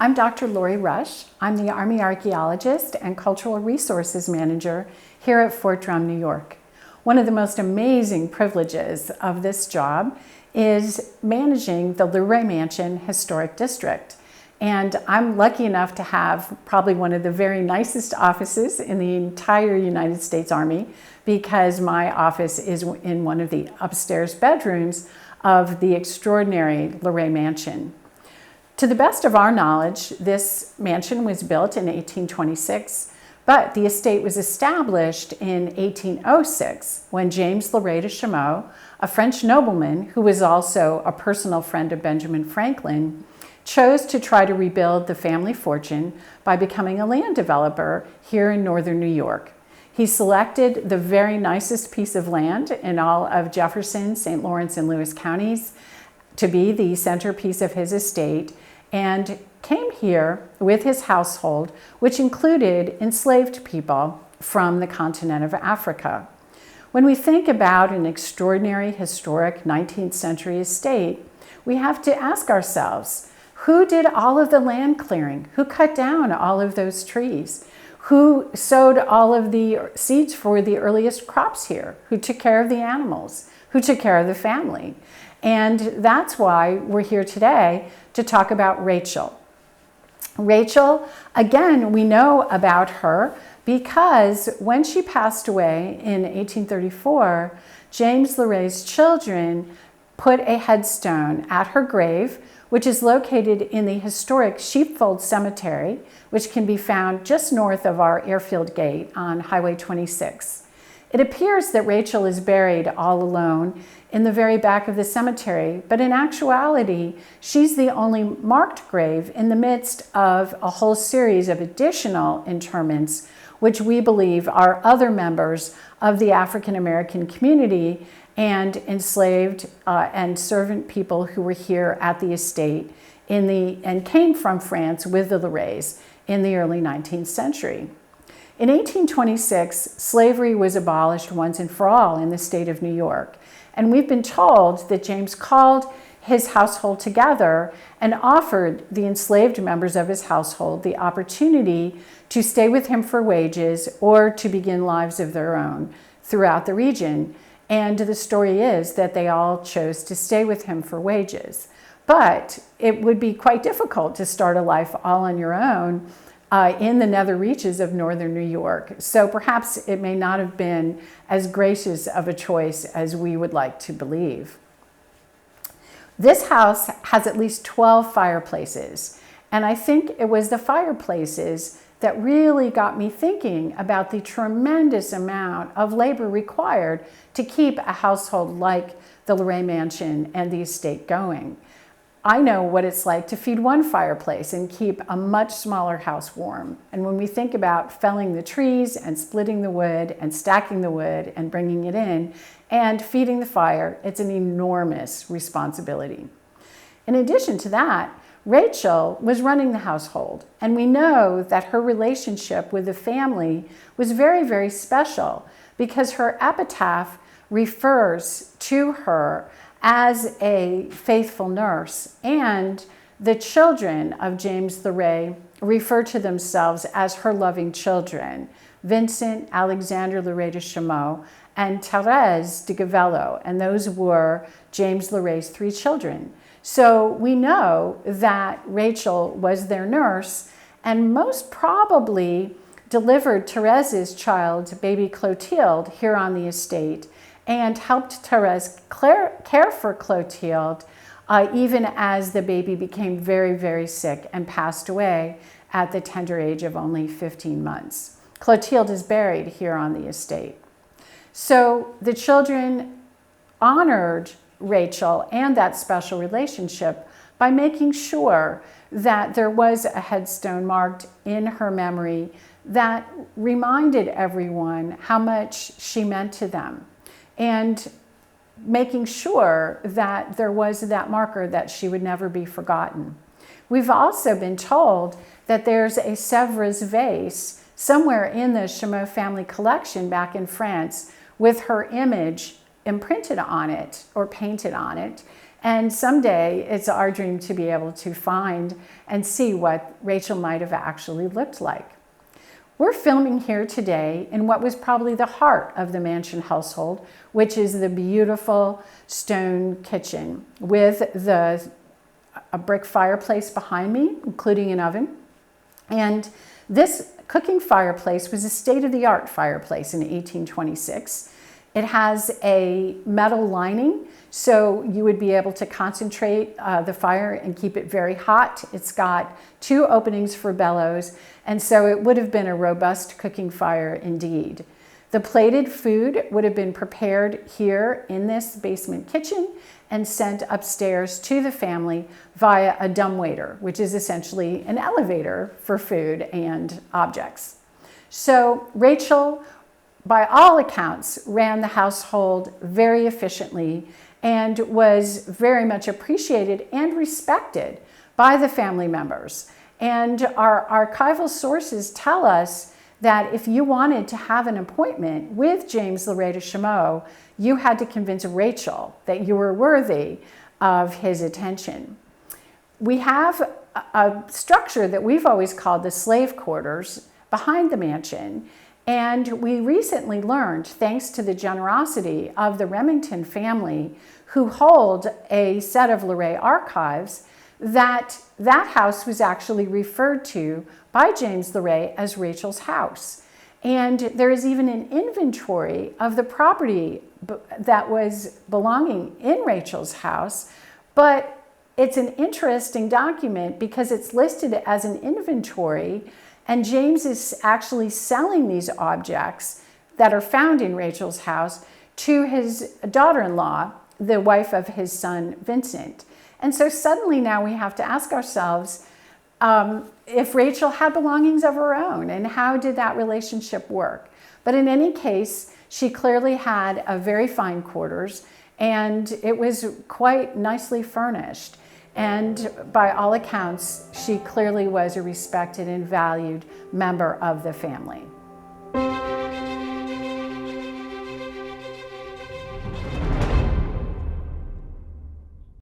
I'm Dr. Lori Rush. I'm the Army Archaeologist and Cultural Resources Manager here at Fort Drum, New York. One of the most amazing privileges of this job is managing the LeRay Mansion Historic District. And I'm lucky enough to have probably one of the very nicest offices in the entire United States Army, because my office is in one of the upstairs bedrooms of the extraordinary LeRay Mansion. To the best of our knowledge, this mansion was built in 1826, but the estate was established in 1806 when James LeRay de Chameau, a French nobleman who was also a personal friend of Benjamin Franklin, chose to try to rebuild the family fortune by becoming a land developer here in northern New York. He selected the very nicest piece of land in all of Jefferson, St. Lawrence, and Lewis counties to be the centerpiece of his estate, and came here with his household, which included enslaved people from the continent of Africa. When we think about an extraordinary historic 19th century estate, we have to ask ourselves, who did all of the land clearing? Who cut down all of those trees? Who sowed all of the seeds for the earliest crops here? Who took care of the animals? Who took care of the family? And that's why we're here today to talk about Rachel. Rachel, again, we know about her because when she passed away in 1834, James LeRay's children put a headstone at her grave, which is located in the historic Sheepfold Cemetery, which can be found just north of our airfield gate on Highway 26. It appears that Rachel is buried all alone in the very back of the cemetery, but in actuality, she's the only marked grave in the midst of a whole series of additional interments, which we believe are other members of the African American community and enslaved and servant people who were here at the estate and came from France with the LeRays in the early 19th century. In 1826, slavery was abolished once and for all in the state of New York. And we've been told that James called his household together and offered the enslaved members of his household the opportunity to stay with him for wages or to begin lives of their own throughout the region. And the story is that they all chose to stay with him for wages. But it would be quite difficult to start a life all on your own in the nether reaches of northern New York. So perhaps it may not have been as gracious of a choice as we would like to believe. This house has at least 12 fireplaces, and I think it was the fireplaces that really got me thinking about the tremendous amount of labor required to keep a household like the LeRay Mansion and the estate going. I know what it's like to feed one fireplace and keep a much smaller house warm. And when we think about felling the trees and splitting the wood and stacking the wood and bringing it in and feeding the fire, it's an enormous responsibility. In addition to that, Rachel was running the household, and we know that her relationship with the family was very, very special because her epitaph refers to her as a faithful nurse, and the children of James LeRay refer to themselves as her loving children, Vincent Alexander LeRay de Chameau and Thérèse de Gavello, and those were James LeRay's 3 children. So we know that Rachel was their nurse and most probably delivered Thérèse's child, baby Clotilde, here on the estate, and helped Thérèse care for Clotilde even as the baby became very, very sick and passed away at the tender age of only 15 months. Clotilde is buried here on the estate. So the children honored Rachel and that special relationship by making sure that there was a headstone marked in her memory that reminded everyone how much she meant to them, and making sure that there was that marker that she would never be forgotten. We've also been told that there's a Sèvres vase somewhere in the Chameau family collection back in France with her image imprinted on it or painted on it. And someday it's our dream to be able to find and see what Rachel might have actually looked like. We're filming here today in what was probably the heart of the Mansion household, which is the beautiful stone kitchen with a brick fireplace behind me, including an oven. And this cooking fireplace was a state-of-the-art fireplace in 1826. It has a metal lining, so you would be able to concentrate the fire and keep it very hot. It's got 2 openings for bellows, and so it would have been a robust cooking fire indeed. The plated food would have been prepared here in this basement kitchen and sent upstairs to the family via a dumbwaiter, which is essentially an elevator for food and objects. So Rachel, by all accounts, ran the household very efficiently and was very much appreciated and respected by the family members. And our archival sources tell us that if you wanted to have an appointment with James LeRay de Chameau, you had to convince Rachel that you were worthy of his attention. We have a structure that we've always called the slave quarters behind the mansion. And we recently learned, thanks to the generosity of the Remington family, who hold a set of LeRay archives, that that house was actually referred to by James LeRay as Rachel's house. And there is even an inventory of the property that was belonging in Rachel's house, but it's an interesting document because it's listed as an inventory, and James is actually selling these objects that are found in Rachel's house to his daughter-in-law, the wife of his son, Vincent. And so suddenly now we have to ask ourselves if Rachel had belongings of her own, and how did that relationship work? But in any case, she clearly had a very fine quarters, and it was quite nicely furnished. And by all accounts, she clearly was a respected and valued member of the family.